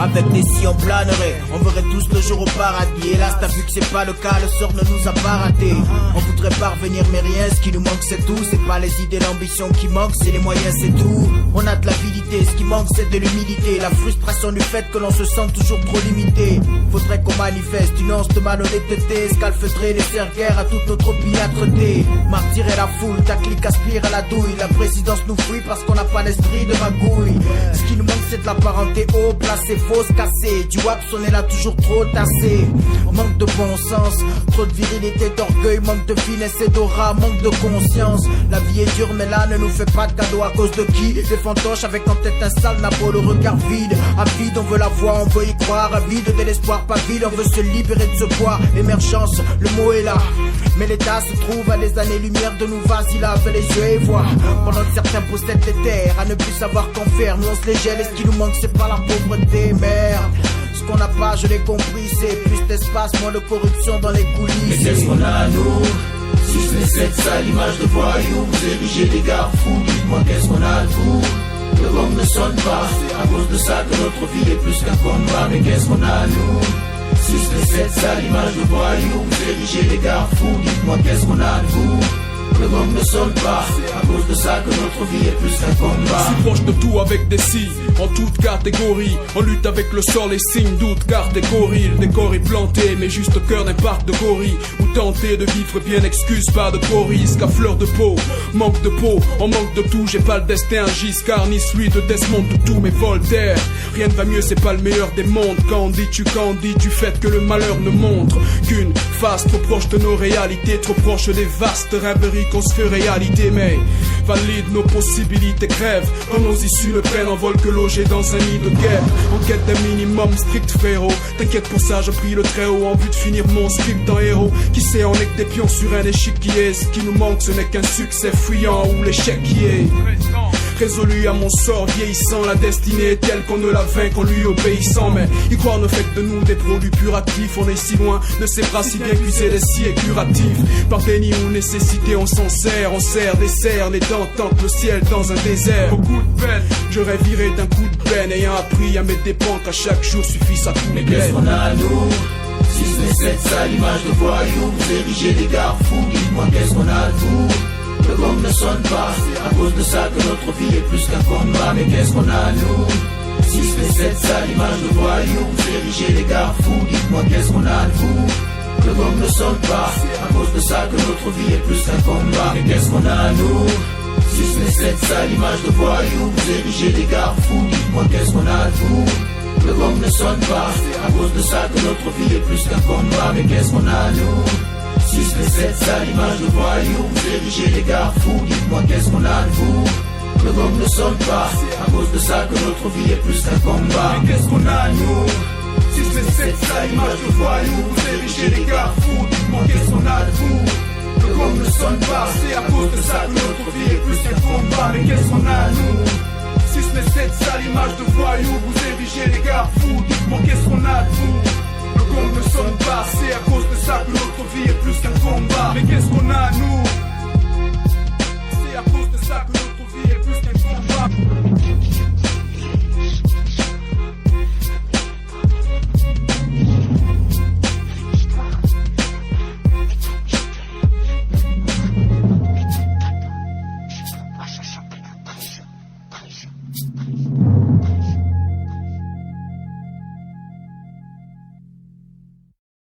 Avec des si on planerait, on verrait tous le jour au paradis. Hélas t'as vu que c'est pas le cas, le sort ne nous a pas raté. On voudrait parvenir mais rien, ce qui nous manque c'est tout. C'est pas les idées, l'ambition qui manque, c'est les moyens, c'est tout. On a de l'avidité, ce qui manque c'est de l'humilité. La frustration du fait que l'on se sent toujours trop limité. Faudrait qu'on manifeste une once de malhonnêteté, scalfeutrer les faire guerre à toute notre opiniâtreté. Martyrer la foule, ta clique aspire à la douille. La présidence nous fuit parce qu'on n'a pas l'esprit de magouille. Ce qui nous manque c'est de la parenté haut placée, fausse cassée. Du WAPS on est là toujours trop tassé. Manque de bon sens, trop de virilité, d'orgueil, manque de finesse et d'aura, manque de conscience. La vie est dure mais là ne nous fait pas de cadeau. À cause de qui? Des fantoches avec en tête un sale nabo, le regard vide. Avide, on veut la voir, on veut y croire. Avide de l'espoir, pas vide, on veut se libérer de ce poids. Émergence, le mot est là. Mais l'état se trouve à des années-lumière de nous. Vas-y là, fais les yeux et vois. Pendant que certains possèdent les terres, à ne plus savoir qu'en faire, nous on se les gèle. Et ce qui nous manque c'est pas la pauvreté, merde. Ce qu'on n'a pas, je l'ai compris, c'est plus d'espace, moins de corruption dans les coulisses. Mais qu'est-ce qu'on a à nous? Si ce n'est cette sale image de voyous, vous érigez des garde-fous, dites-moi qu'est-ce qu'on a à vous? Le gong ne sonne pas, c'est à cause de ça que notre vie est plus qu'un combat. Mais qu'est-ce qu'on a à nous? Si ce n'est cette sale image de voyous, vous érigez des garde-fous, dites-moi qu'est-ce qu'on a à vous? Le gong ne sonne pas, c'est à cause de ça que notre vie est plus qu'un combat. Je suis proche de tout avec des si, en toute catégorie. On lutte avec le sort, les signes, doutes, car des gorilles. Des corps plantés, mais juste au cœur d'un parc de gorilles. Ou tenter de vivre bien, excuse pas de gros risques. À fleur de peau, manque de peau, on manque de tout. J'ai pas le destin Giscard, ni celui de Desmond Tutu, mais Voltaire. Rien ne va mieux, c'est pas le meilleur des mondes. Quand dis-tu du fait que le malheur ne montre qu'une face trop proche de nos réalités, trop proche des vastes rêveries qu'on se fait réalité. Mais valide nos possibilités, crève quand nos issues ne prennent en vol que logé dans un nid de guerre. En quête d'un minimum strict frérot, t'inquiète pour ça, je prie le très haut en vue de finir mon script en héros. Qui sait, on est que des pions sur un échiquier. Ce qui nous manque ce n'est qu'un succès fuyant ou l'échec qui est résolu à mon sort vieillissant. La destinée est telle qu'on ne la vainc qu'en lui obéissant. Mais y croire ne fait que de nous des produits puratifs. On est si loin de ces bras si bien cuisés, des si est curatif. Par déni ou nécessité on s'en sert, on serre des serres, les dents tentent le ciel dans un désert. Beaucoup de peine, je rêverai d'un coup de peine, ayant appris à mes dépens qu'à chaque jour suffit sa coupe. Mais qu'est-ce qu'on a à nous? Si ce n'est cette sale image de voyous, vous érigez des garde-fous, dites-moi qu'est-ce qu'on a à vous? Le gong ne sonne pas, c'est à cause de ça que notre vie est plus qu'un combat. Mais qu'est-ce qu'on a à nous? Si ce n'est cette sale image de voyous, vous érigez des garde-fous, dites-moi qu'est-ce qu'on a à vous? Le gong ne sonne pas, c'est à cause de ça que notre vie est plus qu'un combat. Mais qu'est-ce qu'on a à nous? Si ce n'est cette sale image de voyous, vous érigez des garde-fous, dites-moi qu'est-ce qu'on a à vous? Le gong ne sonne pas, c'est à cause de ça que notre vie est plus qu'un combat. Mais qu'est-ce qu'on a à nous? Si ce n'est cette sale image de voyous, vous érigez des garde-fous, dites-moi qu'est-ce qu'on a à vous? Le gong ne sonne pas, c'est à cause de ça que notre vie est plus qu'un combat. Mais qu'est-ce qu'on a à nous? Si ce n'est cette sale image de voyous, vous érigez des garde-fous, dites-moi qu'est-ce qu'on a à vous? Le gong ne sonne pas, c'est à cause de ça que notre vie est plus qu'un combat. Mais qu'est-ce qu'on a à nous? Si ce n'est cette sale image de voyous, vous érigez des garde-fous, dites-moi qu'est-ce qu'on a à vous?